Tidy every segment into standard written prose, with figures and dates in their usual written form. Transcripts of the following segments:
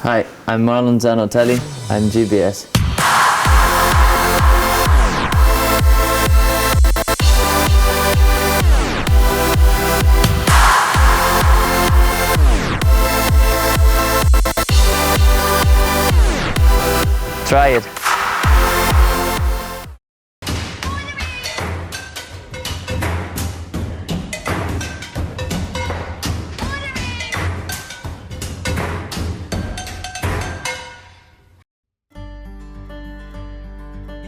Hi, I'm Marlon Zanotelli. I'm GBS. Try it.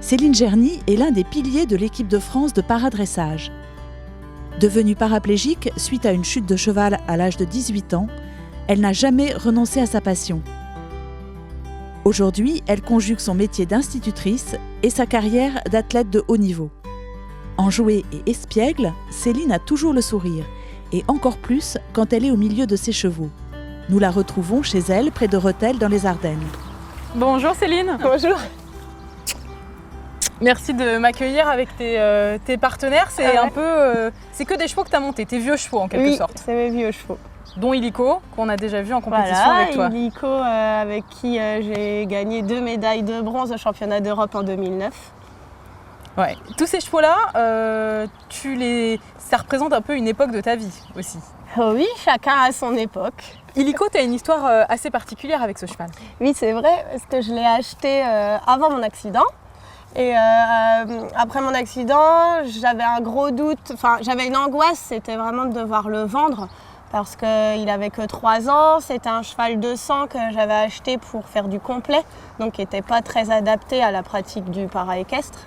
Céline Gerny est l'un des piliers de l'équipe de France de paradressage. Devenue paraplégique suite à une chute de cheval à l'âge de 18 ans, elle n'a jamais renoncé à sa passion. Aujourd'hui, elle conjugue son métier d'institutrice et sa carrière d'athlète de haut niveau. Enjouée et espiègle, Céline a toujours le sourire, et encore plus quand elle est au milieu de ses chevaux. Nous la retrouvons chez elle, près de Rethel, dans les Ardennes. Bonjour Céline. Bonjour. Merci de m'accueillir avec tes partenaires. C'est un peu, c'est que des chevaux que tu as montés, tes vieux chevaux en quelque sorte. Oui, c'est mes vieux chevaux. Dont Illico, qu'on a déjà vu en compétition avec toi. Illico, avec qui j'ai gagné 2 médailles de bronze au championnat d'Europe en 2009. Ouais. Tous ces chevaux-là, ça représente un peu une époque de ta vie aussi. Oh oui, chacun a son époque. Illico, tu as une histoire assez particulière avec ce cheval. Oui, c'est vrai, parce que je l'ai acheté avant mon accident. Et après mon accident, j'avais un gros doute, enfin j'avais une angoisse, c'était vraiment de devoir le vendre parce qu'il n'avait que 3 ans, c'était un cheval de sang que j'avais acheté pour faire du complet, donc qui n'était pas très adapté à la pratique du para-équestre.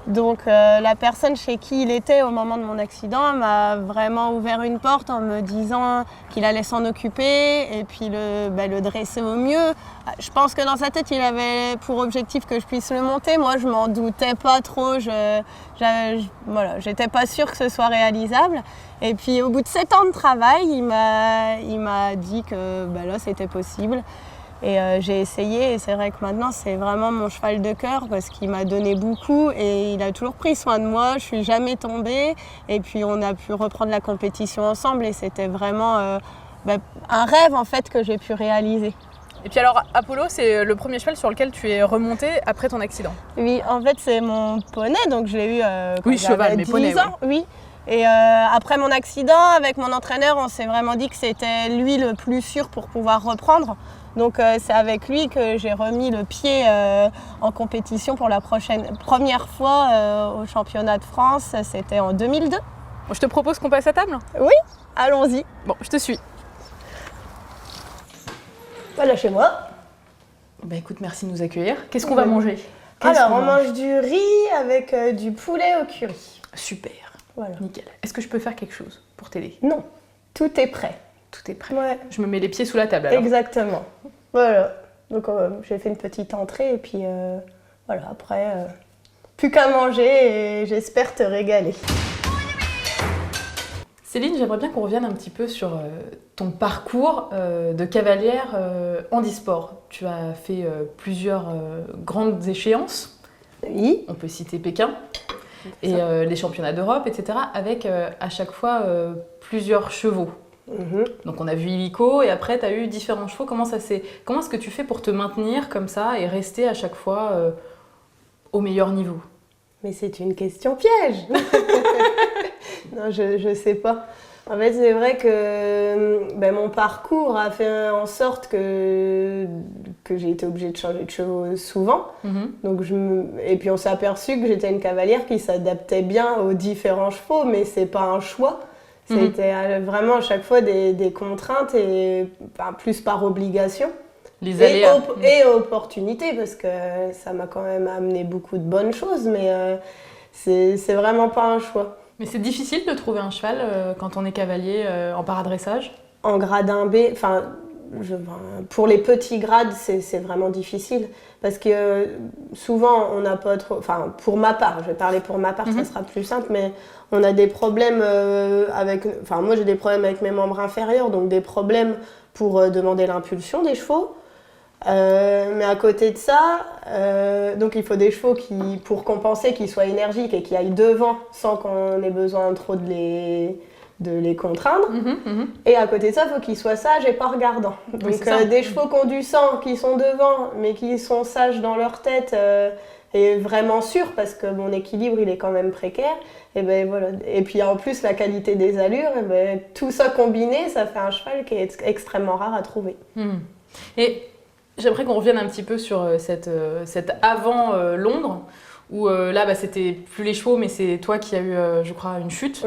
Donc la personne chez qui il était au moment de mon accident m'a vraiment ouvert une porte en me disant qu'il allait s'en occuper et puis le dresser au mieux. Je pense que dans sa tête, il avait pour objectif que je puisse le monter. Moi, je m'en doutais pas trop. J'étais pas sûre que ce soit réalisable. Et puis au bout de 7 ans de travail, il m'a dit que là, c'était possible. Et j'ai essayé et c'est vrai que maintenant c'est vraiment mon cheval de cœur parce qu'il m'a donné beaucoup et il a toujours pris soin de moi, je suis jamais tombée et puis on a pu reprendre la compétition ensemble et c'était vraiment un rêve en fait que j'ai pu réaliser. Et puis alors Apollo, c'est le premier cheval sur lequel tu es remontée après ton accident. Oui, en fait c'est mon poney, donc je l'ai eu quand j'avais 10 ans. Oui. Et après mon accident, avec mon entraîneur, on s'est vraiment dit que c'était lui le plus sûr pour pouvoir reprendre. Donc c'est avec lui que j'ai remis le pied en compétition pour la première fois au championnat de France, c'était en 2002. Bon, je te propose qu'on passe à table. Oui, allons-y. Bon, je te suis. Voilà chez moi. Bah écoute, merci de nous accueillir. Qu'est-ce qu'on va manger? Alors on mange du riz avec du poulet au curry. Super, voilà. Nickel. Est-ce que je peux faire quelque chose pour t'aider? Non, tout est prêt. Tout est prêt. Ouais. Je me mets les pieds sous la table alors. Exactement. Voilà. Donc j'ai fait une petite entrée et puis voilà, après, plus qu'à manger et j'espère te régaler. Céline, j'aimerais bien qu'on revienne un petit peu sur ton parcours de cavalière handisport. Tu as fait plusieurs grandes échéances. Oui. On peut citer Pékin et les championnats d'Europe, etc. avec à chaque fois plusieurs chevaux. Donc on a vu Illico et après tu as eu différents chevaux. Comment est-ce que tu fais pour te maintenir comme ça et rester à chaque fois au meilleur niveau? Mais c'est une question piège. Non, je sais pas. En fait, c'est vrai que mon parcours a fait en sorte que j'ai été obligée de changer de chevaux souvent. Donc et puis on s'est aperçu que j'étais une cavalière qui s'adaptait bien aux différents chevaux, mais c'est pas un choix. C'était vraiment à chaque fois des contraintes et plus par obligation. Les aléas. Et opportunité, parce que ça m'a quand même amené beaucoup de bonnes choses, mais c'est vraiment pas un choix. Mais c'est difficile de trouver un cheval quand on est cavalier en paradressage? En gradin B, pour les petits grades, c'est vraiment difficile. Parce que souvent, on n'a pas trop... Enfin, pour ma part, je vais parler pour ma part, ça sera plus simple, mais on a des problèmes avec... Enfin, moi, j'ai des problèmes avec mes membres inférieurs, donc des problèmes pour demander l'impulsion des chevaux. Mais à côté de ça, donc il faut des chevaux pour compenser, qui soient énergiques et qui aillent devant sans qu'on ait besoin trop de les contraindre. Mhm. Et à côté de ça, il faut qu'ils soient sages et pas regardants. Donc c'est ça. des chevaux qui ont du sang, qui sont devant, mais qui sont sages dans leur tête et vraiment sûrs, parce que mon équilibre, il est quand même précaire. Et, ben, voilà. Et puis en plus, la qualité des allures, et ben, tout ça combiné, ça fait un cheval qui est extrêmement rare à trouver. Et j'aimerais qu'on revienne un petit peu sur cette avant Londres, où là, bah, c'était plus les chevaux, mais c'est toi qui as eu, je crois, une chute.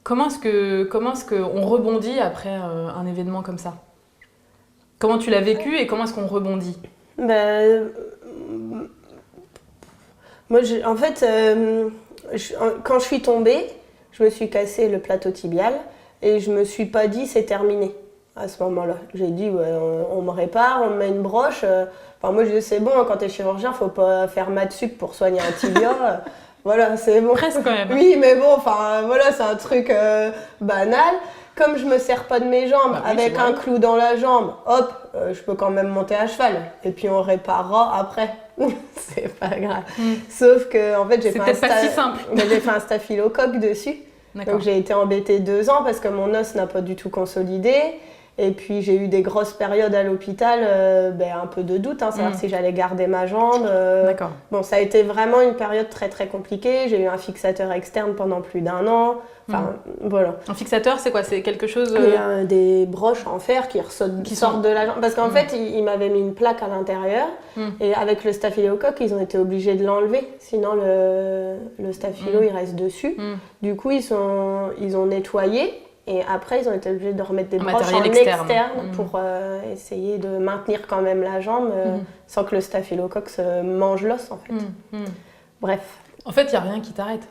Comment est-ce qu'on rebondit après un événement comme ça? Comment tu l'as vécu et comment est-ce qu'on rebondit? Ben, moi, en fait, quand je suis tombée, je me suis cassé le plateau tibial et je me suis pas dit c'est terminé à ce moment-là. J'ai dit ouais, on me répare, on me met une broche. Enfin, moi je dis c'est bon, quand t'es chirurgien, faut pas faire maths sup pour soigner un tibia. Voilà, c'est bon. Presque quand même. Oui, mais bon, enfin voilà, c'est un truc banal. Comme je me sers pas de mes jambes, Bah oui, avec un clou dans la jambe, hop, je peux quand même monter à cheval. Et puis on réparera après. C'est pas grave. Sauf que en fait, j'ai C'est fait, peut-être pas si simple. j'ai fait un staphylocoque dessus. Donc j'ai été embêtée 2 ans parce que mon os n'a pas du tout consolidé. Et puis j'ai eu des grosses périodes à l'hôpital, un peu de doute, savoir si j'allais garder ma jambe. D'accord. Bon, ça a été vraiment une période très très compliquée. J'ai eu un fixateur externe pendant plus d'1 an. Enfin, voilà. Un fixateur, c'est quoi? C'est quelque chose... Il y a des broches en fer qui sortent de la jambe. Parce qu'en fait, il m'avait mis une plaque à l'intérieur. Et avec le staphylocoque, ils ont été obligés de l'enlever. Sinon, le staphylo, il reste dessus. Du coup, ils ont nettoyé. Et après, ils ont été obligés de remettre des broches en externe pour essayer de maintenir quand même la jambe sans que le staphylocoque se mange l'os, en fait. Bref. En fait, il n'y a rien qui t'arrête.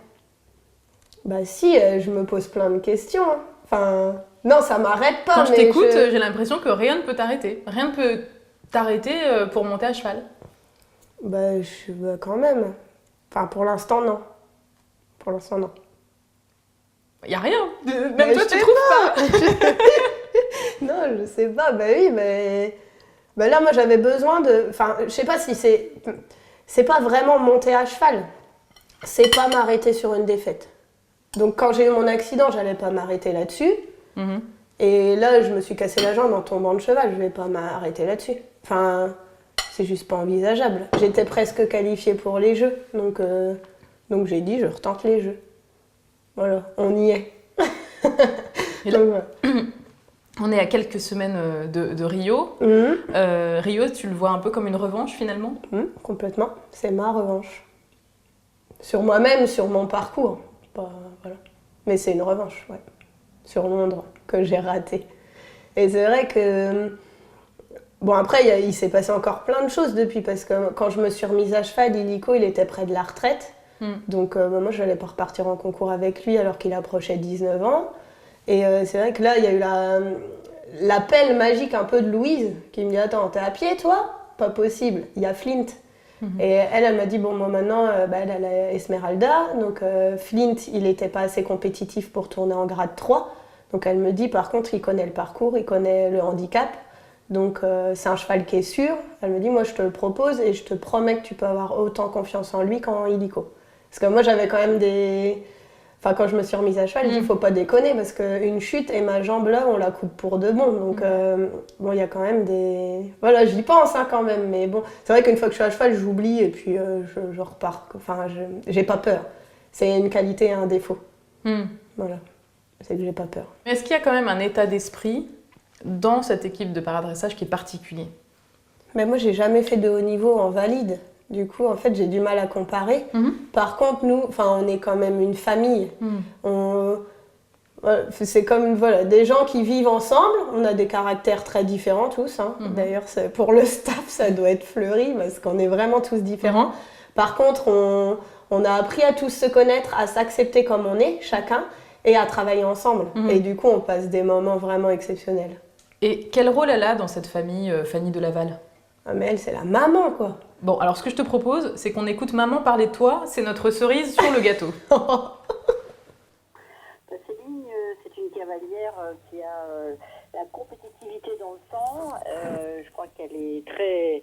Bah si, je me pose plein de questions. Enfin, non, ça m'arrête pas. Quand je t'écoute, j'ai l'impression que rien ne peut t'arrêter. Rien ne peut t'arrêter pour monter à cheval. Bah, quand même. Enfin, pour l'instant, non. Pour l'instant, non. Il n'y a rien. Même toi, tu trouves pas. Non, je sais pas. Bah oui, mais... Bah là, moi, j'avais besoin de... Enfin, je sais pas si c'est... C'est pas vraiment monter à cheval. C'est pas m'arrêter sur une défaite. Donc, quand j'ai eu mon accident, j'allais pas m'arrêter là-dessus. Et là, je me suis cassé la jambe en tombant de cheval. Je vais pas m'arrêter là-dessus. Enfin, c'est juste pas envisageable. J'étais presque qualifiée pour les Jeux. Donc j'ai dit, je retente les Jeux. Voilà, on y est. Et là, Donc, voilà. on est à quelques semaines de Rio. Rio, tu le vois un peu comme une revanche finalement? Complètement. C'est ma revanche. Sur moi-même, sur mon parcours. Voilà. Mais c'est une revanche, ouais. Sur Londres, que j'ai raté. Et c'est vrai que... Bon, après, il s'est passé encore plein de choses depuis, parce que quand je me suis remise à cheval, Illico, il était près de la retraite. Donc moi, je n'allais pas repartir en concours avec lui alors qu'il approchait 19 ans. Et c'est vrai que là, il y a eu l'appel magique un peu de Louise qui me dit « Attends, t'es à pied, toi ?» Pas possible, il y a Flint. Et elle m'a dit « Bon, moi maintenant, elle a Esmeralda. Donc Flint, il n'était pas assez compétitif pour tourner en grade 3. Donc elle me dit, par contre, il connaît le parcours, il connaît le handicap. Donc c'est un cheval qui est sûr. Elle me dit, moi, je te le propose et je te promets que tu peux avoir autant confiance en lui qu'en Illico. » Parce que moi, j'avais quand même des... Enfin, quand je me suis remise à cheval, il ne faut pas déconner parce qu'une chute et ma jambe là, on la coupe pour de bon. Donc, bon, il y a quand même des... Voilà, j'y pense quand même. Mais bon, c'est vrai qu'une fois que je suis à cheval, j'oublie et puis je repars. Enfin, j'ai pas peur. C'est une qualité et un défaut. Voilà, c'est que j'ai pas peur. Est-ce qu'il y a quand même un état d'esprit dans cette équipe de paradressage qui est particulier? Mais moi, j'ai jamais fait de haut niveau en valide. Du coup, en fait, j'ai du mal à comparer. Par contre, nous, on est quand même une famille. C'est comme des gens qui vivent ensemble. On a des caractères très différents tous. D'ailleurs, pour le staff, ça doit être fleuri parce qu'on est vraiment tous différents. Par contre, on a appris à tous se connaître, à s'accepter comme on est, chacun, et à travailler ensemble. Et du coup, on passe des moments vraiment exceptionnels. Et quel rôle elle a dans cette famille, Fanny de Laval? Mais elle, c'est la maman, quoi. Bon, alors ce que je te propose, c'est qu'on écoute maman parler de toi, c'est notre cerise sur le gâteau. Céline, c'est une cavalière qui a la compétitivité dans le sang. Je crois qu'elle est très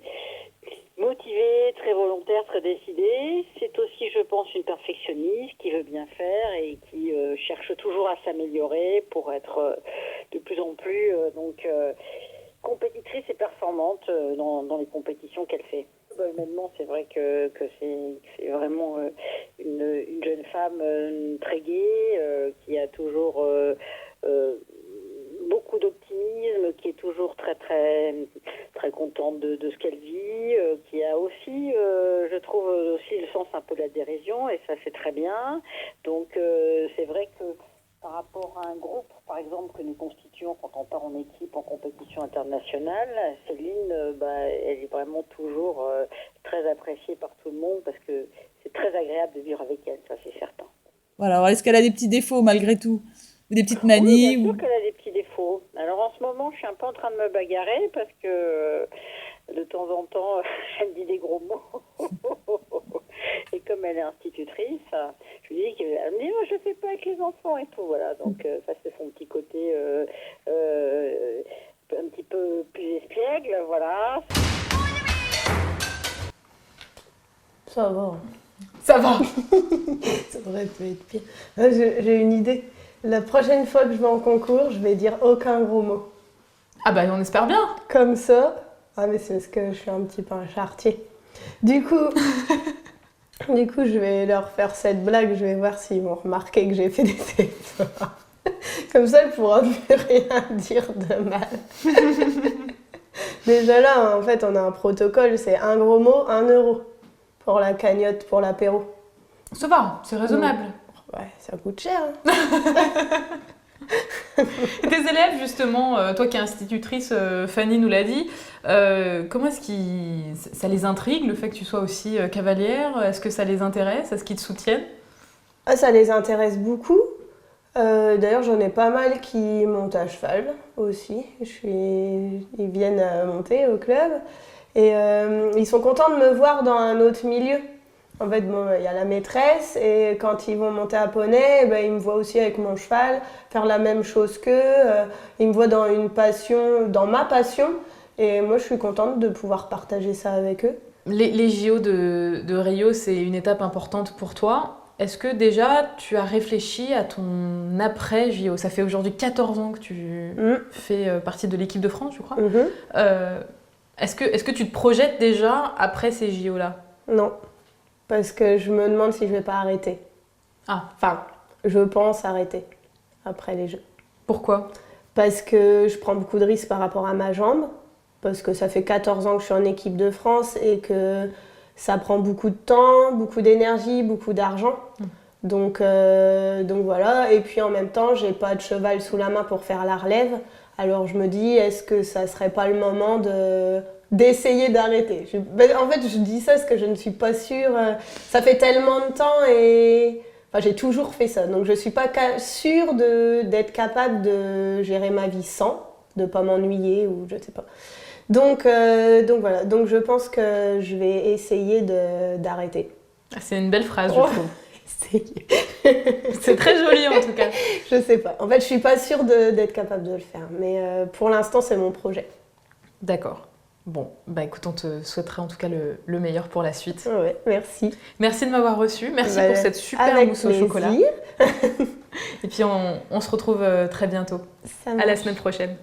motivée, très volontaire, très décidée. C'est aussi, je pense, une perfectionniste qui veut bien faire et qui cherche toujours à s'améliorer pour être de plus en plus compétitrice et performante dans les compétitions qu'elle fait. Humainement, c'est vrai que c'est vraiment une jeune femme très gaie, qui a toujours beaucoup d'optimisme, qui est toujours très très très contente de ce qu'elle vit, qui a aussi, je trouve aussi le sens un peu de la dérision, et ça c'est très bien. Donc c'est vrai que par rapport à un groupe, par exemple, que nous constituons quand on part en équipe en compétition internationale, Céline, elle est vraiment toujours très appréciée par tout le monde parce que c'est très agréable de vivre avec elle, ça c'est certain. Voilà, alors est-ce qu'elle a des petits défauts malgré tout? Ou des petites Oui, manies bien sûr qu'elle a des petits défauts. Alors en ce moment, je suis un peu en train de me bagarrer parce que de temps en temps, elle me dit des gros mots. Et comme elle est institutrice, je lui dis qu'elle me dit oh, je fais pas avec les enfants et tout. Voilà, donc ça c'est son petit côté un petit peu plus espiègle, voilà. Ça va. Ça va. Ça aurait pu être pire. Ah, j'ai une idée. La prochaine fois que je vais en concours, je vais dire aucun gros mot. Ah bah on espère bien. Comme ça. Ah mais c'est parce que je suis un petit peu un charretier. Du coup, je vais leur faire cette blague. Je vais voir s'ils vont remarquer que j'ai fait des efforts. Comme ça, elle pourra plus rien dire de mal. Déjà là, en fait, on a un protocole. C'est un gros mot, 1 euro pour la cagnotte, pour l'apéro. Ça va, c'est raisonnable. Ouais, ça coûte cher. Tes élèves, justement, toi qui es institutrice, Fanny nous l'a dit, comment est-ce que ça les intrigue le fait que tu sois aussi cavalière? Est-ce que ça les intéresse? Est-ce qu'ils te soutiennent? Ah, ça les intéresse beaucoup. D'ailleurs, j'en ai pas mal qui montent à cheval aussi. Ils viennent monter au club. Et ils sont contents de me voir dans un autre milieu. En fait, bon, il y a la maîtresse et quand ils vont monter à poney, ils me voient aussi avec mon cheval faire la même chose qu'eux. Ils me voient dans une passion, dans ma passion. Et moi, je suis contente de pouvoir partager ça avec eux. Les JO de Rio, c'est une étape importante pour toi. Est-ce que déjà, tu as réfléchi à ton après-JO? Ça fait aujourd'hui 14 ans que tu fais partie de l'équipe de France, je crois. Est-ce que tu te projettes déjà après ces JO-là? Non, parce que je me demande si je vais pas arrêter. Ah. Enfin, je pense arrêter après les Jeux. Pourquoi? Parce que je prends beaucoup de risques par rapport à ma jambe, parce que ça fait 14 ans que je suis en équipe de France et que ça prend beaucoup de temps, beaucoup d'énergie, beaucoup d'argent. Donc voilà, et puis en même temps, j'ai pas de cheval sous la main pour faire la relève. Alors je me dis, est-ce que ça serait pas le moment d'essayer d'arrêter? En fait, je dis ça parce que je ne suis pas sûre. Ça fait tellement de temps et enfin, j'ai toujours fait ça. Donc je suis pas sûre d'être capable de gérer ma vie sans, de pas m'ennuyer ou je sais pas. Donc voilà, donc je pense que je vais essayer d'arrêter. C'est une belle phrase, je trouve. Essayer. C'est très joli en tout cas. Je sais pas. En fait, je suis pas sûre d'être capable de le faire. Mais pour l'instant, c'est mon projet. D'accord. Bon, bah écoute, on te souhaiterait en tout cas le meilleur pour la suite. Ouais, merci. Merci de m'avoir reçue. Merci pour cette super avec mousse au plaisir. chocolat. Et puis on se retrouve très bientôt. À la semaine prochaine.